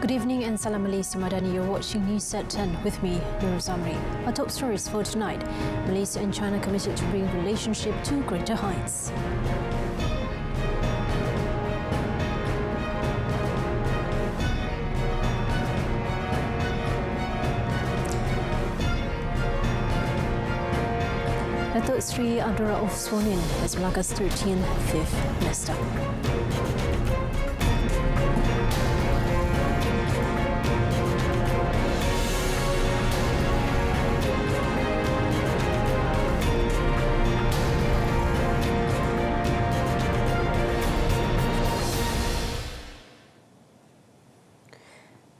Good evening and Salam Malaysia Madani. You're watching News at 10 with me, Rasmi. Our top stories for tonight. Malaysia and China committed to bring relationship to greater heights. Datuk Sri Abdul Rauf sworn in as Malacca's 13th Fifth Minister.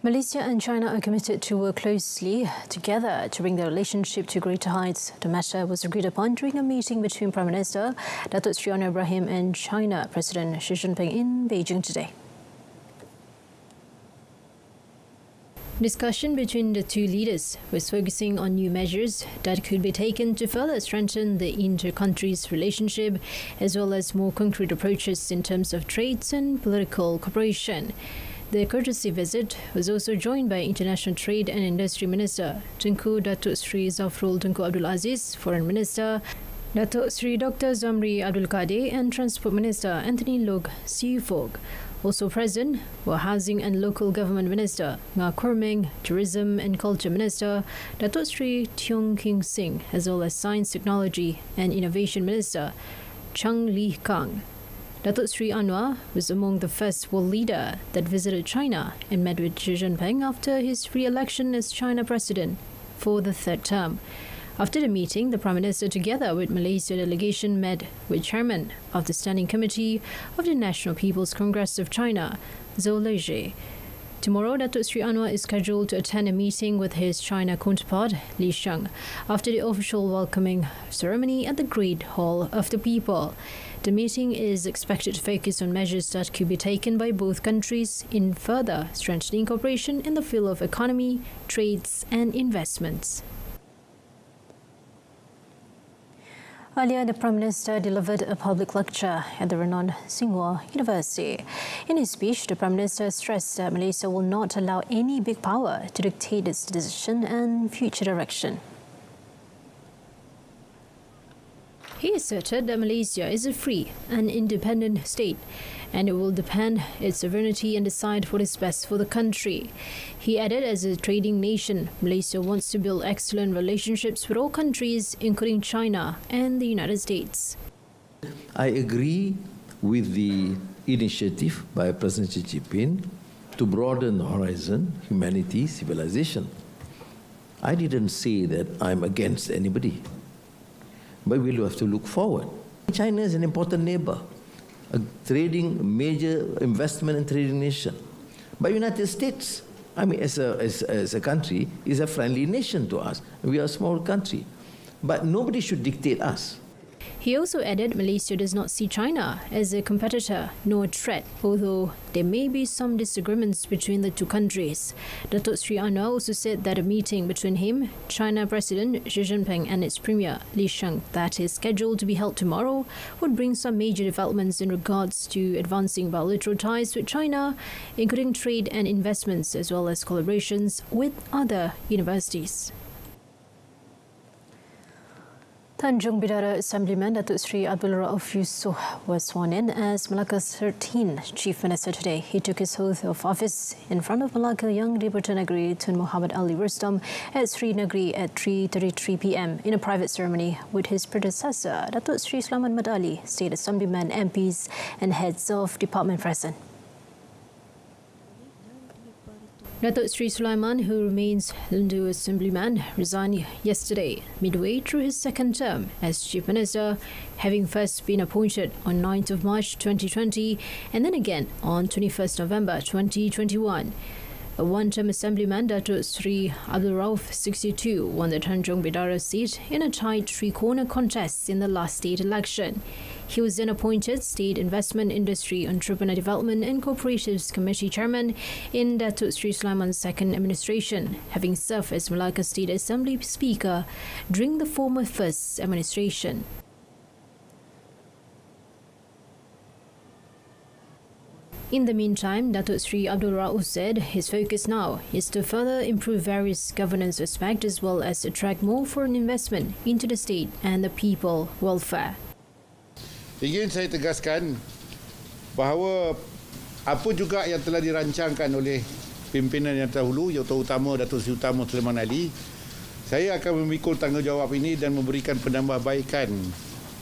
Malaysia and China are committed to work closely together to bring their relationship to greater heights. The matter was agreed upon during a meeting between Prime Minister Datuk Sri Anwar Ibrahim and China President Xi Jinping in Beijing today. Discussion between the two leaders was focusing on new measures that could be taken to further strengthen the inter-countries relationship, as well as more concrete approaches in terms of trades and political cooperation. The courtesy visit was also joined by International Trade and Industry Minister Tunku Datuk Sri Zafrul Tunku Abdul Aziz, Foreign Minister Datuk Sri Dr. Zamri Abdul Kadir and Transport Minister Anthony Loke Siufog. Also present were Housing and Local Government Minister Nga Kormeng, Tourism and Culture Minister Datuk Sri Tiong King Sing, as well as Science, Technology and Innovation Minister Chang Li Kang. Datuk Sri Anwar was among the first world leader that visited China and met with Xi Jinping after his re-election as China President for the third term. After the meeting, the Prime Minister, together with Malaysia delegation, met with Chairman of the Standing Committee of the National People's Congress of China, Zhou Leji. Tomorrow, Datuk Sri Anwar is scheduled to attend a meeting with his China counterpart, Li Sheng, after the official welcoming ceremony at the Great Hall of the People. The meeting is expected to focus on measures that could be taken by both countries in further strengthening cooperation in the field of economy, trades and investments. Earlier, the Prime Minister delivered a public lecture at the renowned Tsinghua University. In his speech, the Prime Minister stressed that Malaysia will not allow any big power to dictate its decision and future direction. He asserted that Malaysia is a free and independent state, and it will defend its sovereignty and decide what is best for the country. He added, as a trading nation, Malaysia wants to build excellent relationships with all countries, including China and the United States. I agree with the initiative by President Xi Jinping to broaden the horizon, humanity, civilization. I didn't say that I'm against anybody, but we'll have to look forward. China is an important neighbor, a major investment and trading nation. But United States, I mean, as a country, is a friendly nation to us. We are a small country, but nobody should dictate us. He also added Malaysia does not see China as a competitor nor a threat, although there may be some disagreements between the two countries. Datuk Sri Anwar also said that a meeting between him, China President Xi Jinping and its Premier Li Sheng that is scheduled to be held tomorrow would bring some major developments in regards to advancing bilateral ties with China, including trade and investments, as well as collaborations with other universities. Tanjung Bidara Assemblyman Datuk Sri Abdul Rauf Yusof was sworn in as Malacca's 13th Chief Minister today. He took his oath of office in front of Malacca Yang Dipertua Negeri Tun Muhammad Ali Rustam at Sri Negeri at 3:33 p.m. in a private ceremony with his predecessor, Datuk Sri Sulaiman Madali, State Assemblyman, MPs and heads of department present. Datuk Sri Sulaiman, who remains Lundu Assemblyman, resigned yesterday, midway through his second term as Chief Minister, having first been appointed on 9th of March 2020 and then again on 21st November 2021. A one-term Assemblyman, Datuk Sri Abdul Rauf, 62, won the Tanjung Bidara seat in a tight three-corner contest in the last state election. He was then appointed State Investment, Industry, Entrepreneur Development and Cooperatives Committee Chairman in Datuk Sri Sulaiman's second administration, having served as Malacca State Assembly Speaker during the former first administration. In the meantime, Datuk Sri Abdul Rauf said his focus now is to further improve various governance aspects as well as attract more foreign investment into the state and the people welfare. Ingin saya tegaskan bahawa apa juga yang telah dirancangkan oleh pimpinan yang terdahulu, terutama Datuk Seri Utama Sulaiman Ali, saya akan memikul tanggungjawab ini dan memberikan penambahbaikan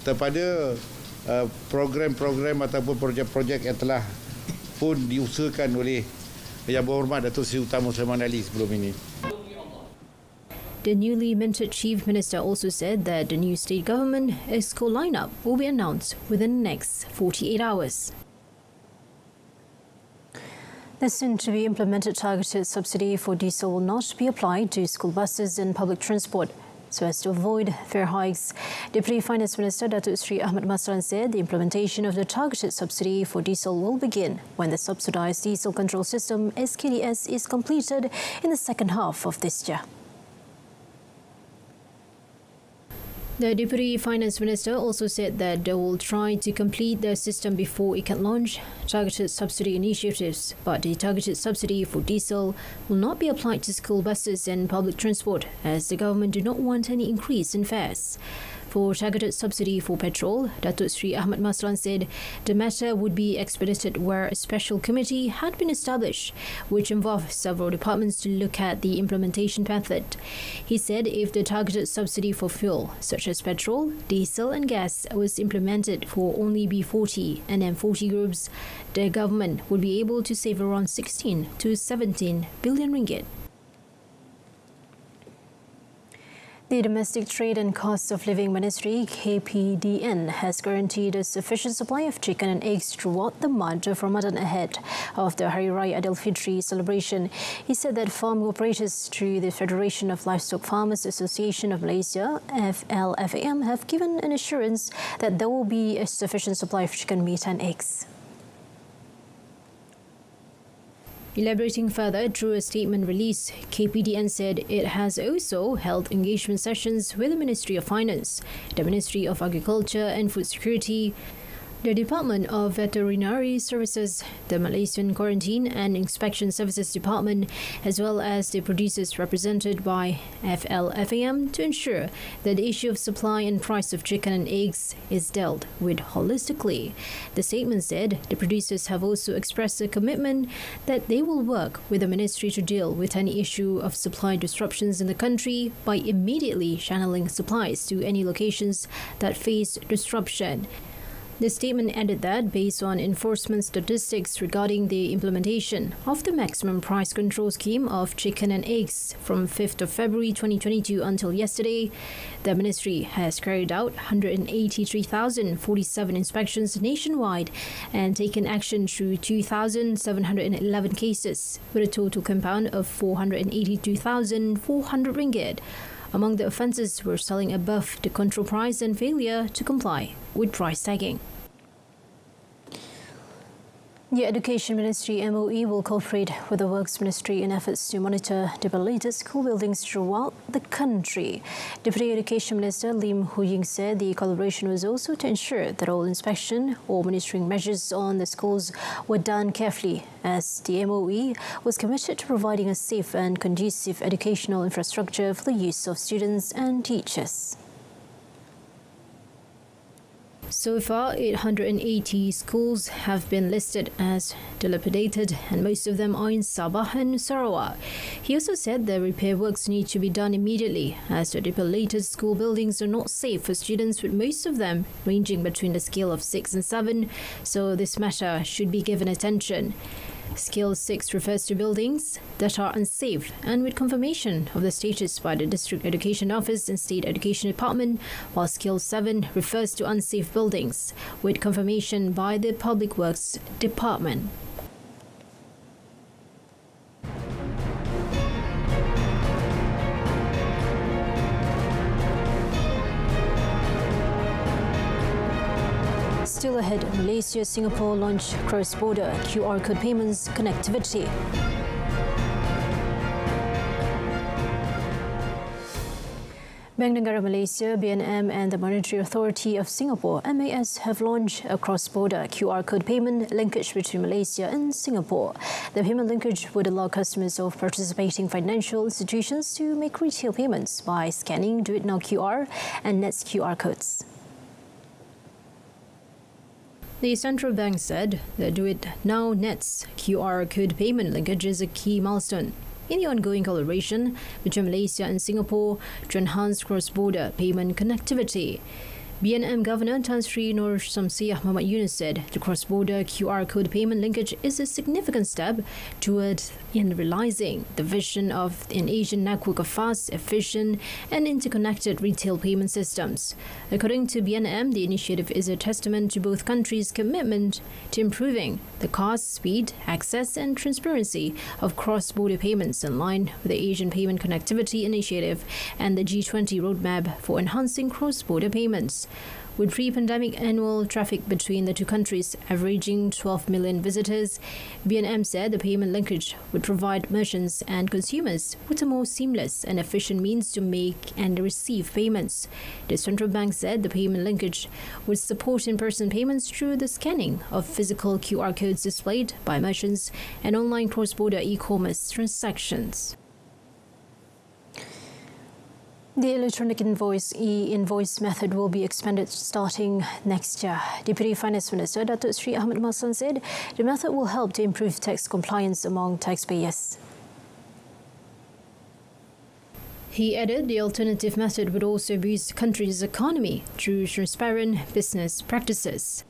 kepada program-program ataupun projek-projek yang telah pun diusahakan oleh Yang Berhormat Datuk Seri Utama Sulaiman Ali sebelum ini. The newly minted Chief Minister also said that the new state government EXCO lineup will be announced within the next 48 hours. The soon-to-be implemented targeted subsidy for diesel will not be applied to school buses and public transport so as to avoid fare hikes. Deputy Finance Minister Datuk Sri Ahmad Maslan said the implementation of the targeted subsidy for diesel will begin when the subsidised diesel control system SKDS is completed in the second half of this year. The Deputy Finance Minister also said that they will try to complete the system before it can launch targeted subsidy initiatives, but the targeted subsidy for diesel will not be applied to school buses and public transport as the government do not want any increase in fares. For targeted subsidy for petrol, Datuk Sri Ahmad Maslan said the matter would be expedited where a special committee had been established, which involved several departments to look at the implementation method. He said if the targeted subsidy for fuel, such as petrol, diesel and gas, was implemented for only B40 and M40 groups, the government would be able to save around 16 to 17 billion ringgit. The Domestic Trade and Cost of Living Ministry, KPDN, has guaranteed a sufficient supply of chicken and eggs throughout the month of Ramadan ahead of the Hari Raya Aidilfitri celebration. He said that farm operators through the Federation of Livestock Farmers Association of Malaysia, FLFAM, have given an assurance that there will be a sufficient supply of chicken meat and eggs. Elaborating further through a statement release, KPDN said it has also held engagement sessions with the Ministry of Finance, the Ministry of Agriculture and Food Security, the Department of Veterinary Services, the Malaysian Quarantine and Inspection Services Department, as well as the producers represented by FLFAM to ensure that the issue of supply and price of chicken and eggs is dealt with holistically. The statement said the producers have also expressed a commitment that they will work with the ministry to deal with any issue of supply disruptions in the country by immediately channeling supplies to any locations that face disruption. The statement added that, based on enforcement statistics regarding the implementation of the maximum price control scheme of chicken and eggs from 5th of February 2022 until yesterday, the ministry has carried out 183,047 inspections nationwide and taken action through 2,711 cases, with a total compound of 482,400 ringgit. Among the offences were selling above the control price and failure to comply with price tagging. The Education Ministry MOE will cooperate with the Works Ministry in efforts to monitor dilapidated school buildings throughout the country. Deputy Education Minister Lim Hu Ying said the collaboration was also to ensure that all inspection or monitoring measures on the schools were done carefully, as the MOE was committed to providing a safe and conducive educational infrastructure for the use of students and teachers. So far, 880 schools have been listed as dilapidated, and most of them are in Sabah and Sarawak. He also said the repair works need to be done immediately, as the dilapidated school buildings are not safe for students, with most of them ranging between the scale of 6 and 7, so this matter should be given attention. Scale 6 refers to buildings that are unsafe, and with confirmation of the status by the District Education Office and State Education Department, while Scale 7 refers to unsafe buildings, with confirmation by the Public Works Department. Still ahead, Malaysia-Singapore launch cross-border QR code payments connectivity. Bank Negara Malaysia, BNM and the Monetary Authority of Singapore, MAS, have launched a cross-border QR code payment linkage between Malaysia and Singapore. The payment linkage would allow customers of participating financial institutions to make retail payments by scanning Do It Now QR and Nets QR codes. The central bank said the Do It Now Nets QR code payment linkage is a key milestone in the ongoing collaboration between Malaysia and Singapore to enhance cross-border payment connectivity. BNM Governor Tan Sri Nur Samsiah Muhammad Yunus said the cross-border QR code payment linkage is a significant step toward realizing the vision of an Asian network of fast, efficient and interconnected retail payment systems. According to BNM, the initiative is a testament to both countries' commitment to improving the cost, speed, access and transparency of cross-border payments in line with the Asian Payment Connectivity Initiative and the G20 roadmap for enhancing cross-border payments. With pre-pandemic annual traffic between the two countries averaging 12 million visitors, BNM said the payment linkage would provide merchants and consumers with a more seamless and efficient means to make and receive payments. The central bank said the payment linkage would support in-person payments through the scanning of physical QR codes displayed by merchants and online cross-border e-commerce transactions. The electronic e-invoice method will be expanded starting next year. Deputy Finance Minister Datuk Sri Ahmad Maslan said the method will help to improve tax compliance among taxpayers. He added the alternative method would also boost the country's economy through transparent business practices.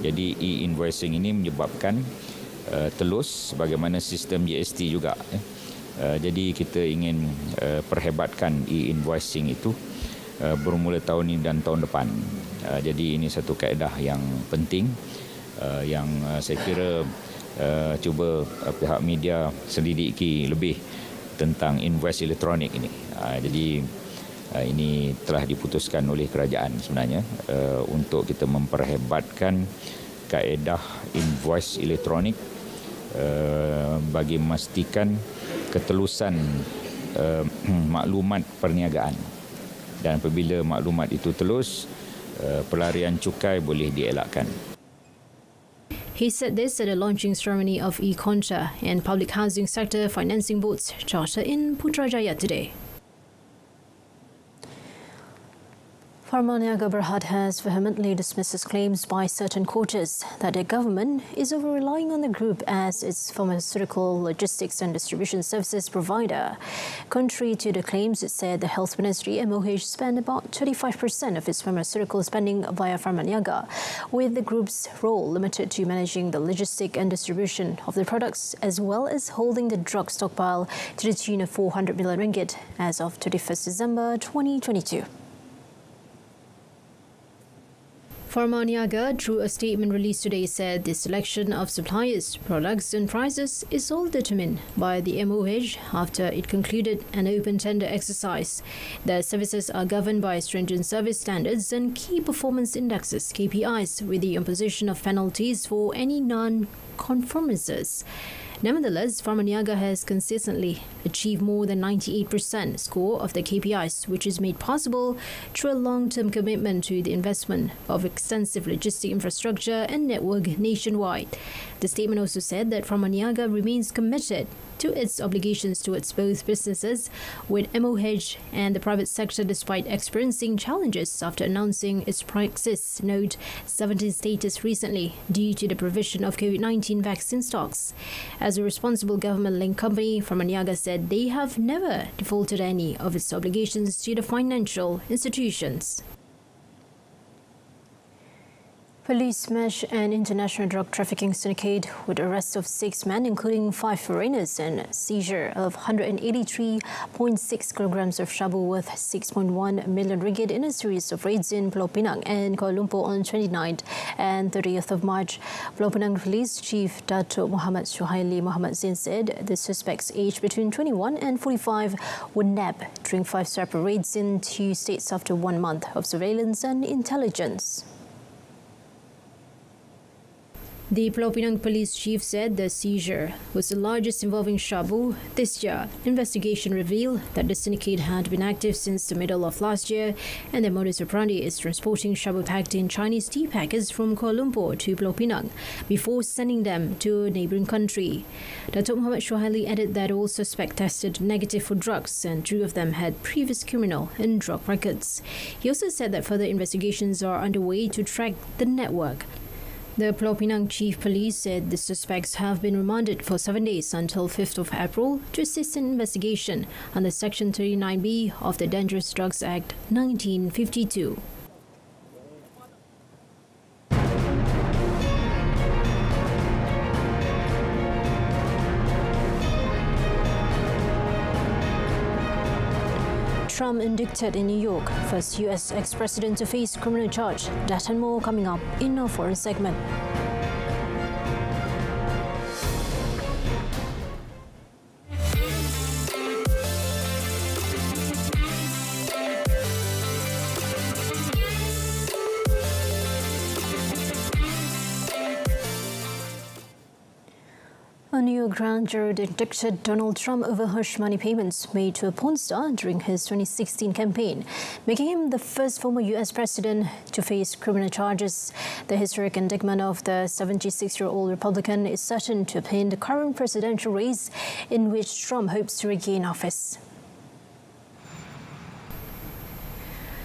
Jadi e-invoicing ini menyebabkan telus bagaimana sistem GST juga. Jadi kita ingin perhebatkan e-invoicing itu bermula tahun ini dan tahun depan. Jadi ini satu kaedah yang penting yang saya kira cuba pihak media selidiki lebih tentang invoice elektronik ini. Jadi ini telah diputuskan oleh kerajaan sebenarnya untuk kita memperhebatkan kaedah invoice elektronik bagi memastikan ketelusan maklumat perniagaan. Dan apabila maklumat itu telus, pelarian cukai boleh dielakkan. He said this at a launching ceremony of e-Concha and Public Housing Sector Financing Board's charter in Putrajaya today. Farmaniaga Berhad has vehemently dismissed his claims by certain quarters that the government is over-relying on the group as its pharmaceutical logistics and distribution services provider. Contrary to the claims, it said the Health Ministry MOH spent about 25% of its pharmaceutical spending via Farmaniaga, with the group's role limited to managing the logistic and distribution of the products as well as holding the drug stockpile to the tune of 400 million ringgit as of 31st December 2022. Farmaniaga, through a statement released today, said the selection of suppliers, products and prices is all determined by the MOH after it concluded an open tender exercise. The services are governed by stringent service standards and key performance indexes, KPIs, with the imposition of penalties for any non-conformances. Nevertheless, Farmaniaga has consistently achieved more than 98% score of the KPIs, which is made possible through a long-term commitment to the investment of extensive logistic infrastructure and network nationwide. The statement also said that Farmaniaga remains committed to its obligations towards both businesses with MOH and the private sector despite experiencing challenges after announcing its Praxis Note 17 status recently due to the provision of COVID-19 vaccine stocks. As a responsible government-linked company, Farmaniaga said they have never defaulted any of its obligations to the financial institutions. Police smashed an international drug trafficking syndicate with arrest of 6 men, including 5 foreigners, and seizure of 183.6 kilograms of shabu worth 6.1 million ringgit in a series of raids in Pulau Pinang and Kuala Lumpur on 29th and 30th of March. Pulau Pinang Police Chief Datuk Muhammad Suhaili Muhammad Zain said the suspects aged between 21 and 45 were nabbed during 5 separate raids in 2 states after 1 month of surveillance and intelligence. The Pulau Pinang police chief said the seizure was the largest involving shabu this year. Investigation revealed that the syndicate had been active since the middle of last year, and their modus operandi is transporting shabu packed in Chinese tea packets from Kuala Lumpur to Pulau Pinang before sending them to a neighbouring country. Datuk Muhammad Shuhaili added that all suspects tested negative for drugs and 2 of them had previous criminal and drug records. He also said that further investigations are underway to track the network. The Pulau Pinang Chief Police said the suspects have been remanded for 7 days until 5th of April to assist in investigation under Section 39B of the Dangerous Drugs Act 1952. Trump indicted in New York, first US ex-president to face criminal charge. That and more coming up in our foreign segment. A new grand jury indicted Donald Trump over hush money payments made to a porn star during his 2016 campaign, making him the first former U.S. president to face criminal charges. The historic indictment of the 76-year-old Republican is certain to upend the current presidential race in which Trump hopes to regain office.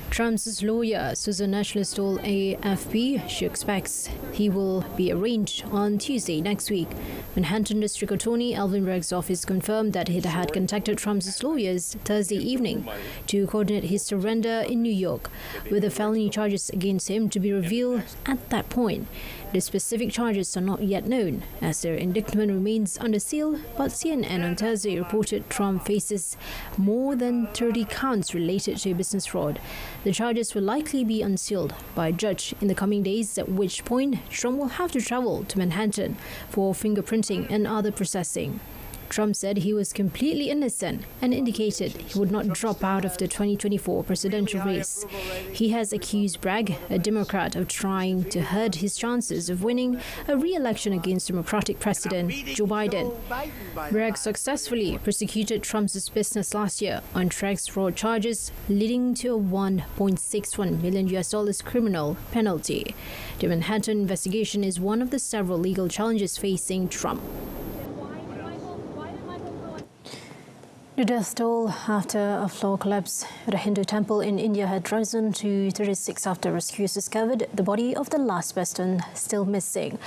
Trump's lawyer, Susan Nationalist, told AFP she expects he will be arraigned on Tuesday next week. Manhattan District Attorney Alvin Bragg's office confirmed that he had contacted Trump's lawyers Thursday evening to coordinate his surrender in New York, with the felony charges against him to be revealed at that point. The specific charges are not yet known, as their indictment remains under seal, but CNN on Thursday reported Trump faces more than 30 counts related to business fraud. The charges will likely be unsealed by a judge in the coming days, at which point Trump will have to travel to Manhattan for fingerprinting and other processing. Trump said he was completely innocent and indicated he would not drop out of the 2024 presidential race. He has accused Bragg, a Democrat, of trying to hurt his chances of winning a re-election against Democratic President Joe Biden. Bragg successfully prosecuted Trump's business last year on tax fraud charges, leading to a $1.61 million criminal penalty. The Manhattan investigation is one of the several legal challenges facing Trump. The death toll after a floor collapse at a Hindu temple in India had risen to 36 after rescuers discovered the body of the last person still missing.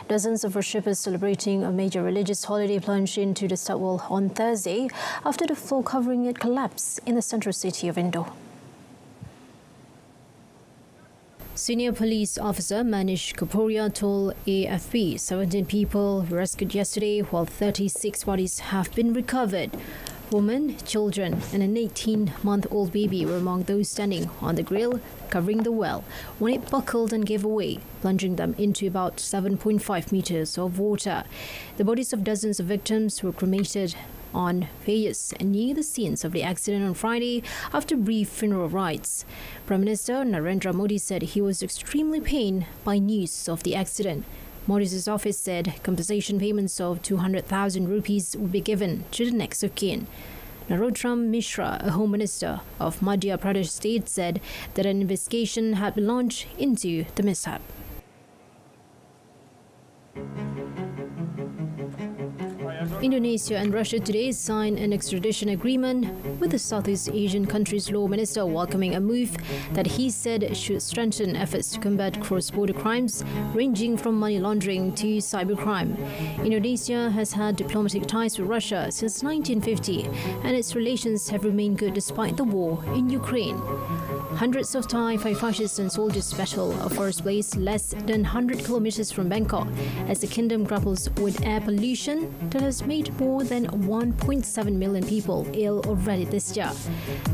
Dozens of worshippers celebrating a major religious holiday plunged into the stepwell on Thursday after the floor covering it collapsed in the central city of Indore. Senior police officer Manish Kaporia told AFP 17 people were rescued yesterday, while 36 bodies have been recovered. Women, children and an 18-month-old baby were among those standing on the grill covering the well when it buckled and gave away, plunging them into about 7.5 meters of water. The bodies of dozens of victims were cremated on Fayas near the scenes of the accident on Friday after brief funeral rites. Prime Minister Narendra Modi said he was extremely pained by news of the accident. Modi's office said compensation payments of 200,000 rupees would be given to the next of kin. Narottam Mishra, a Home Minister of Madhya Pradesh State, said that an investigation had been launched into the mishap. Indonesia and Russia today signed an extradition agreement with the Southeast Asian country's law minister, welcoming a move that he said should strengthen efforts to combat cross-border crimes ranging from money laundering to cybercrime. Indonesia has had diplomatic ties with Russia since 1950, and its relations have remained good despite the war in Ukraine. Hundreds of Thai firefighters and soldiers battle a forest blaze less than 100 kilometers from Bangkok as the kingdom grapples with air pollution that has made more than 1.7 million people ill already this year.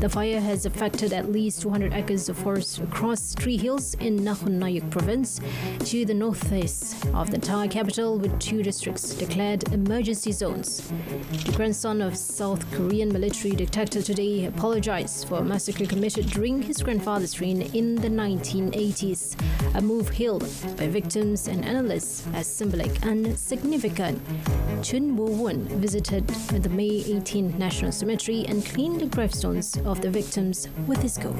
The fire has affected at least 200 acres of forest across 3 hills in Nakhon Nayok province to the northeast of the Thai capital, with 2 districts declared emergency zones. The grandson of South Korean military dictator today apologized for a massacre committed during his great-grandfather's reign in the 1980s, a move hailed by victims and analysts as symbolic and significant. Chun Woo-won visited the May 18 National Cemetery and cleaned the gravestones of the victims with his comb.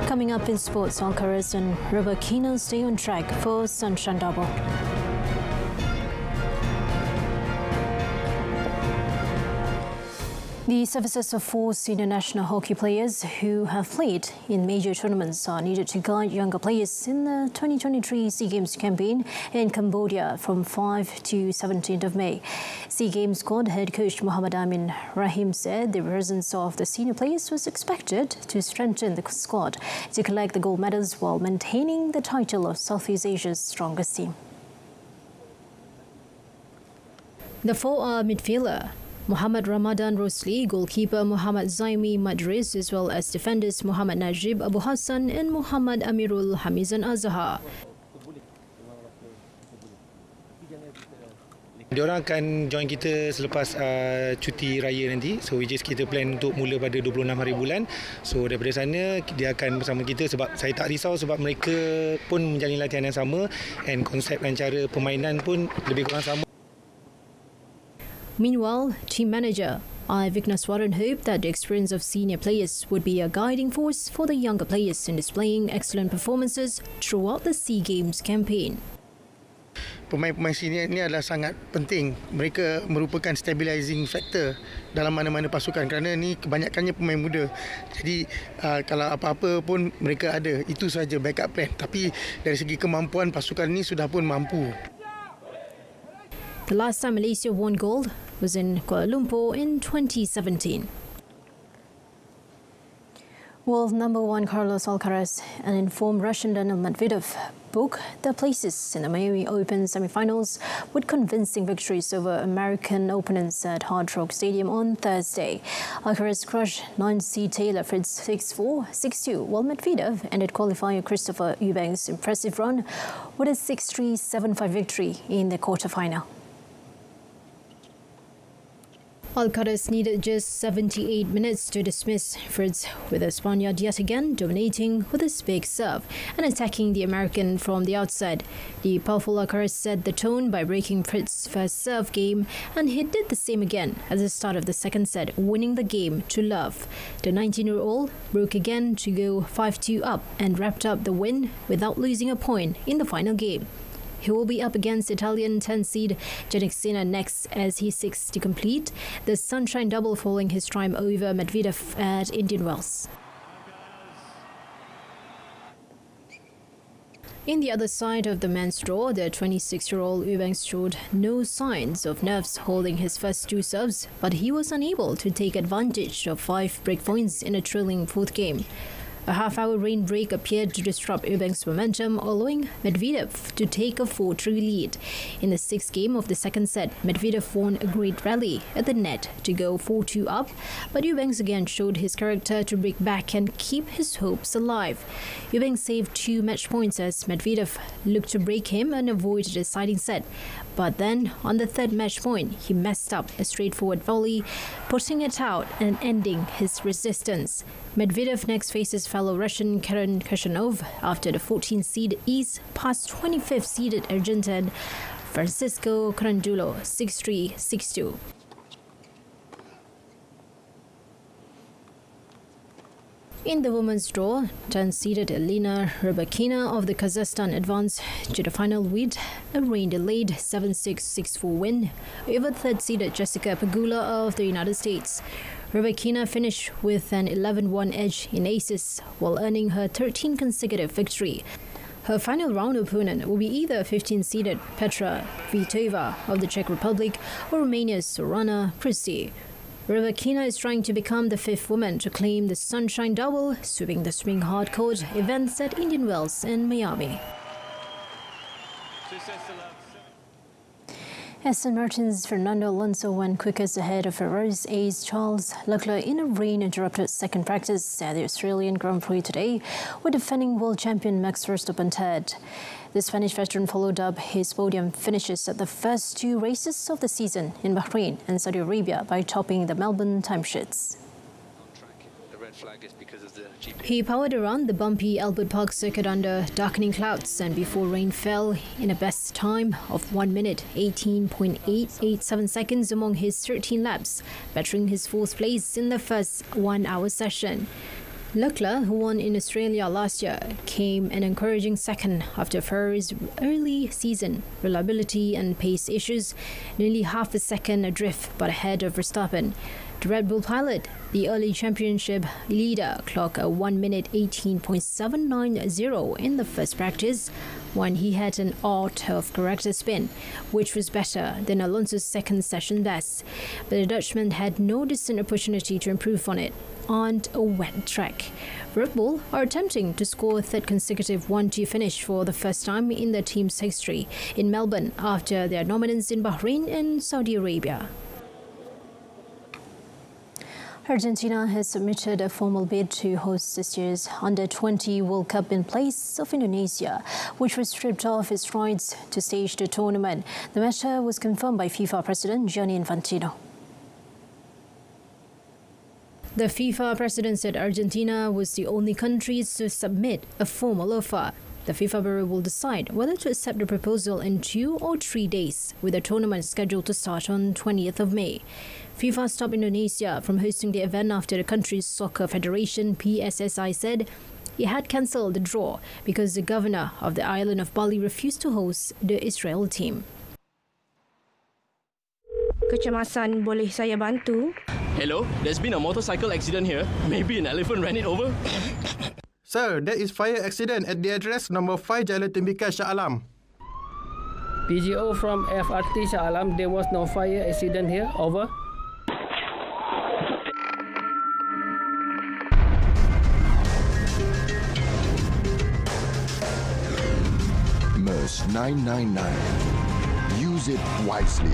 Coming up in sports, Alcaraz and Rybakina stay on track for Sunshine Double. The services of 4 senior national hockey players who have played in major tournaments are needed to guide younger players in the 2023 SEA Games campaign in Cambodia from 5 to 17th of May. SEA Games squad head coach Muhammad Amin Rahim said the presence of the senior players was expected to strengthen the squad to collect the gold medals while maintaining the title of Southeast Asia's strongest team. The 4 are midfielder Muhammad Ramadan Rosli, goalkeeper Muhammad Zaimi Madris, as well as defenders Muhammad Najib Abu Hassan and Muhammad Amirul Hamizan Azhar. Diorang akan join kita selepas cuti raya nanti. So which is kita plan untuk mula pada 26 hari bulan. So daripada sana dia akan bersama kita sebab saya tak risau sebab mereka pun menjalani latihan yang sama and konsep dan cara permainan pun lebih kurang sama. Meanwhile, team manager I. Viknaswaran hoped that the experience of senior players would be a guiding force for the younger players in displaying excellent performances throughout the SEA Games campaign. Pemain-pemain senior ini adalah sangat penting. Mereka merupakan stabilizing factor dalam mana-mana pasukan kerana ni kebanyakannya pemain muda. Jadi kalau apa-apa pun mereka ada. Itu saja backup plan. Tapi dari segi kemampuan pasukan ini sudah pun mampu. The last time Malaysia won gold was in Kuala Lumpur in 2017. World number 1 Carlos Alcaraz and informed Russian Daniil Medvedev booked their places in the Miami Open semi-finals with convincing victories over American opponents at Hard Rock Stadium on Thursday. Alcaraz crushed 9-seed Taylor Fritz 6-4, 6-2, while Medvedev ended qualifier Christopher Eubanks' impressive run with a 6-3, 7-5 victory in the quarterfinal. Alcaraz needed just 78 minutes to dismiss Fritz, with the Spaniard yet again dominating with his big serve and attacking the American from the outside. The powerful Alcaraz set the tone by breaking Fritz's first serve game, and he did the same again at the start of the second set, winning the game to love. The 19-year-old broke again to go 5-2 up and wrapped up the win without losing a point in the final game. He will be up against Italian 10-seed Jannik Sinner next as he seeks to complete the Sunshine Double following his triumph over Medvedev at Indian Wells. In the other side of the men's draw, the 26-year-old Eubanks showed no signs of nerves holding his first 2 serves, but he was unable to take advantage of 5 break points in a thrilling 4th game. A half-hour rain break appeared to disrupt Eubanks' momentum, allowing Medvedev to take a 4-3 lead. In the 6th game of the second set, Medvedev won a great rally at the net to go 4-2 up, but Eubanks again showed his character to break back and keep his hopes alive. Eubanks saved 2 match points as Medvedev looked to break him and avoid a deciding set. But then, on the 3rd match point, he messed up a straightforward volley, putting it out and ending his resistance. Medvedev next faces fellow Russian Karen Khachanov after the 14th-seed East past 25th-seeded Argentine Francisco Carandulo 6-3, 6-2. In the women's draw, 10-seeded Elena Rybakina of the Kazakhstan advanced to the final with a rain-delayed 7-6, 6-4 win over 3rd-seeded Jessica Pegula of the United States. Rybakina finished with an 11-1 edge in aces while earning her 13th consecutive victory. Her final round opponent will be either 15th-seeded Petra Kvitova of the Czech Republic or Romania's Sorana Cristi. Rybakina is trying to become the 5th woman to claim the Sunshine Double, sweeping the swing hardcourt events at Indian Wells in Miami. Aston Martin's Fernando Alonso went quickest ahead of Ferrari's ace Charles Leclerc in a rain-interrupted second practice at the Australian Grand Prix today, with defending world champion Max Verstappen third. The Spanish veteran followed up his podium finishes at the first two races of the season in Bahrain and Saudi Arabia by topping the Melbourne timesheets. He powered around the bumpy Albert Park circuit under darkening clouds and before rain fell in a best time of 1 minute 18.887 seconds among his 13 laps, bettering his fourth place in the first 1 hour session. Leclerc, who won in Australia last year, came an encouraging second after Ferrari's early season reliability and pace issues, nearly half a second adrift but ahead of Verstappen. The Red Bull pilot, the early championship leader, clocked a 1 minute 18.790 in the first practice, when he had an odd of corrected spin, which was better than Alonso's second session best. But the Dutchman had no distant opportunity to improve on it on a wet track. Red Bull are attempting to score a third consecutive 1-2 finish for the first time in their team's history in Melbourne after their dominance in Bahrain and Saudi Arabia. Argentina has submitted a formal bid to host this year's Under-20 World Cup in place of Indonesia, which was stripped of its rights to stage the tournament. The matter was confirmed by FIFA President Gianni Infantino. The FIFA president said Argentina was the only country to submit a formal offer. The FIFA Bureau will decide whether to accept the proposal in 2 or 3 days, with the tournament scheduled to start on 20th of May. FIFA stopped Indonesia from hosting the event after the country's soccer federation, PSSI, said it had cancelled the draw because the governor of the island of Bali refused to host the Israel team. Kecemasan, boleh saya bantu? Hello, there's been a motorcycle accident here. Maybe an elephant ran it over. Sir, there is fire accident at the address number 5 Jalan Tembika Shah Alam. PGO from FRT Shah Alam, there was no fire accident here. Over. MERS 999. Use it wisely.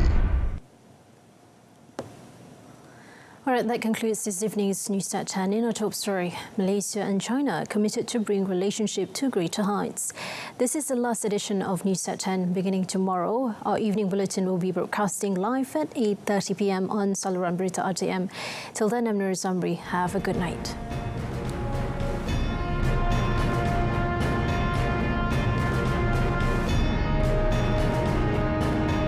All right, that concludes this evening's News at 10. In our top story, Malaysia and China committed to bring relationship to greater heights. This is the last edition of News at 10. Beginning tomorrow, our evening bulletin will be broadcasting live at 8:30 p.m. on saluran Berita RTM. Till then, I'm Nur Zamri. Have a good night.